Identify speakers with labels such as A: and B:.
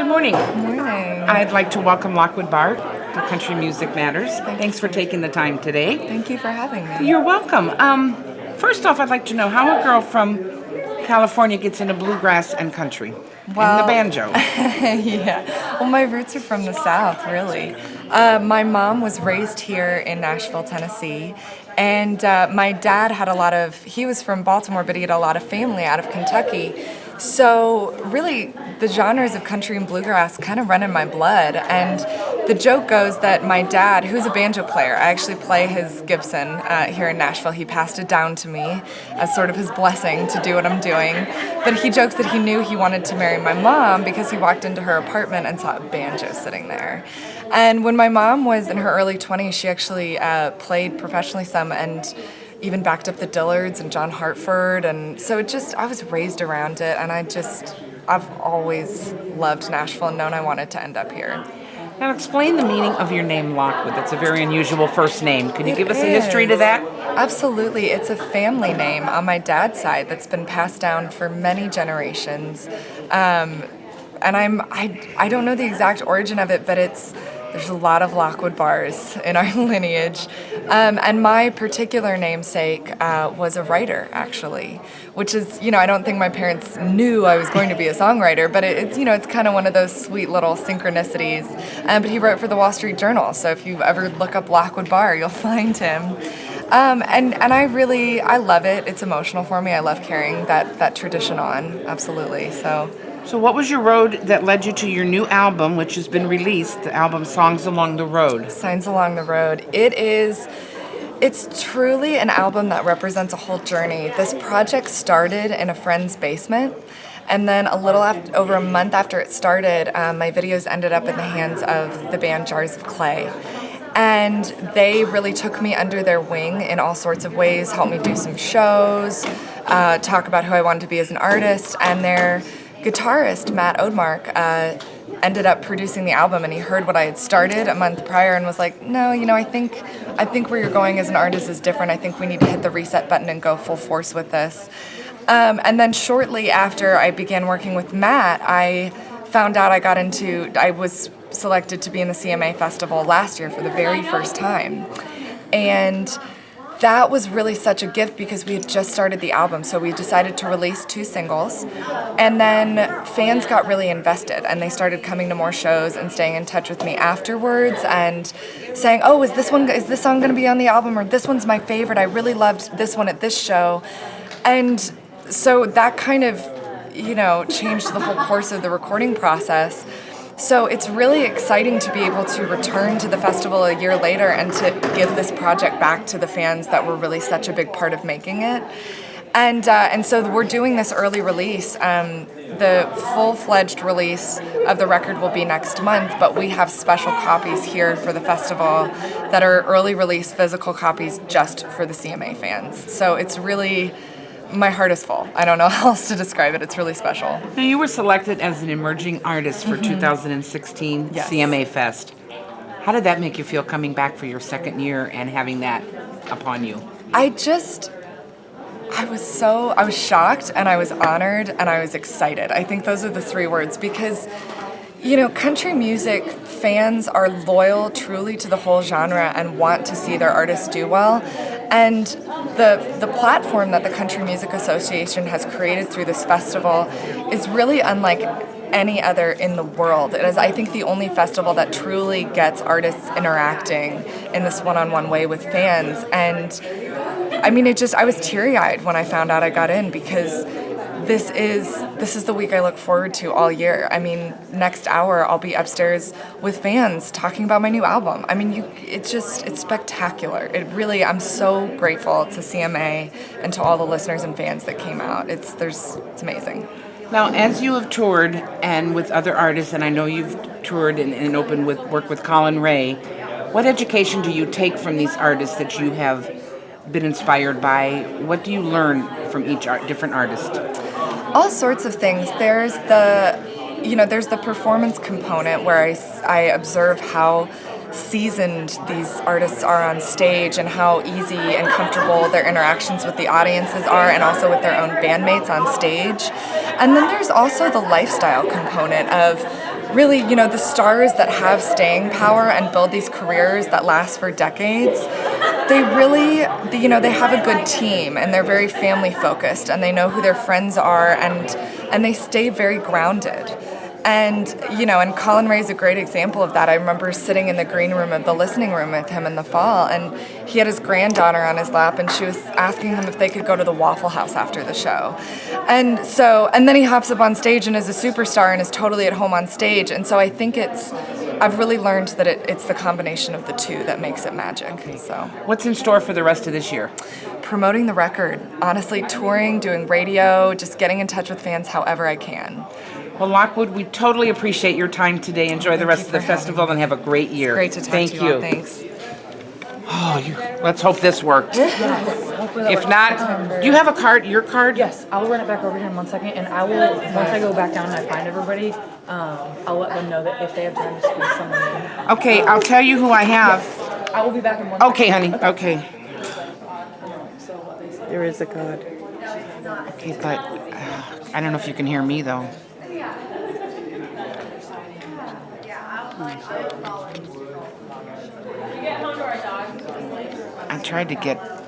A: Good morning.
B: Morning.
A: I'd like to welcome Lockwood Barr to Country Music Matters. Thanks for taking the time today.
B: Thank you for having me.
A: You're welcome. First off, I'd like to know how a girl from California gets into bluegrass and country and the banjo.
B: Yeah. Well, my roots are from the South, really. My mom was raised here in Nashville, Tennessee, and my dad he was from Baltimore, but he had a lot of family out of Kentucky. So really, the genres of country and bluegrass kind of run in my blood. And the joke goes that my dad, who's a banjo player, I actually play his Gibson here in Nashville. He passed it down to me as sort of his blessing to do what I'm doing. But he jokes that he knew he wanted to marry my mom because he walked into her apartment and saw a banjo sitting there. And when my mom was in her early 20s, she actually played professionally some and even backed up the Dillards and John Hartford, and so I was raised around it, and I've always loved Nashville and known I wanted to end up here.
A: Now explain the meaning of your name, Lockwood. That's a very unusual first name. Could you give us a history to that?
B: Absolutely. It's a family name on my dad's side that's been passed down for many generations. And I don't know the exact origin of it, but there's a lot of Lockwood Barrs in our lineage. And my particular namesake was a writer, actually, which is, I don't think my parents knew I was going to be a songwriter, but it's kind of one of those sweet little synchronicities. But he wrote for the Wall Street Journal, so if you ever look up Lockwood Barr, you'll find him. And I love it. It's emotional for me. I love carrying that tradition on, absolutely,
A: So what was your road that led you to your new album, which has been released, the album Songs Along the Road?
B: Signs Along the Road. It's truly an album that represents a whole journey. This project started in a friend's basement, and then over a month after it started, my videos ended up in the hands of the band Jars of Clay. And they really took me under their wing in all sorts of ways, helped me do some shows, talk about who I wanted to be as an artist, and their guitarist, Matt Odemark, ended up producing the album, and he heard what I had started a month prior and was like, no, I think where you're going as an artist is different. I think we need to hit the reset button and go full force with this. And then shortly after I began working with Matt, I found out I was selected to be in the CMA Festival last year for the very first time. And that was really such a gift because we had just started the album, so we decided to release 2 singles, and then fans got really invested, and they started coming to more shows and staying in touch with me afterwards and saying, oh, is this song going to be on the album, or this one's my favorite, I really loved this one at this show. And so that kind of, changed the whole course of the recording process. So it's really exciting to be able to return to the festival a year later and to give this project back to the fans that were really such a big part of making it. And so we're doing this early release. The full-fledged release of the record will be next month, but we have special copies here for the festival that are early release physical copies just for the CMA fans. So it's really, my heart is full. I don't know how else to describe it. It's really special.
A: Now, you were selected as an emerging artist for 2016
B: Yes.
A: CMA Fest. How did that make you feel coming back for your second year and having that upon you?
B: I was shocked, and I was honored, and I was excited. I think those are the 3 words because, country music fans are loyal truly to the whole genre and want to see their artists do well. And the platform that the Country Music Association has created through this festival is really unlike any other in the world. It is, I think, the only festival that truly gets artists interacting in this one-on-one way with fans. And I was teary-eyed when I found out I got in because this is the week I look forward to all year. Next hour I'll be upstairs with fans talking about my new album. It's spectacular. I'm so grateful to CMA and to all the listeners and fans that came out. It's amazing.
A: Now, as you have toured and with other artists, and I know you've toured and opened work with Colin Ray, what education do you take from these artists that you have been inspired by? What do you learn from each different artist?
B: All sorts of things. There's the performance component where I observe how seasoned these artists are on stage and how easy and comfortable their interactions with the audiences are, and also with their own bandmates on stage. And then there's also the lifestyle component of really, the stars that have staying power and build these careers that last for decades, they really, they have a good team and they're very family focused and they know who their friends are and they stay very grounded. And, and Colin Ray's a great example of that. I remember sitting in the green room of the listening room with him in the fall, and he had his granddaughter on his lap, and she was asking him if they could go to the Waffle House after the show. And then he hops up on stage and is a superstar and is totally at home on stage. And so I think I've really learned that it's the combination of the two that makes it magic.
A: Okay.
B: So,
A: what's in store for the rest of this year?
B: Promoting the record, honestly, touring, doing radio, just getting in touch with fans however I can.
A: Well, Lockwood, we totally appreciate your time today. Enjoy the rest of the festival and have a great year.
B: It's great to talk
A: Thank
B: to you all. Thanks.
A: Let's hope this worked. If not, do you have a card? Your card?
C: Yes, I'll run it back over here in 1 second, and I will, once I go back down and I find everybody, I'll let them know that if they have time to squeeze someone in.
A: Okay, I'll tell you who I have.
C: I will be back in 1 second.
A: Okay, honey. Okay.
C: There is a code.
A: Okay, but I don't know if you can hear me though. I tried to get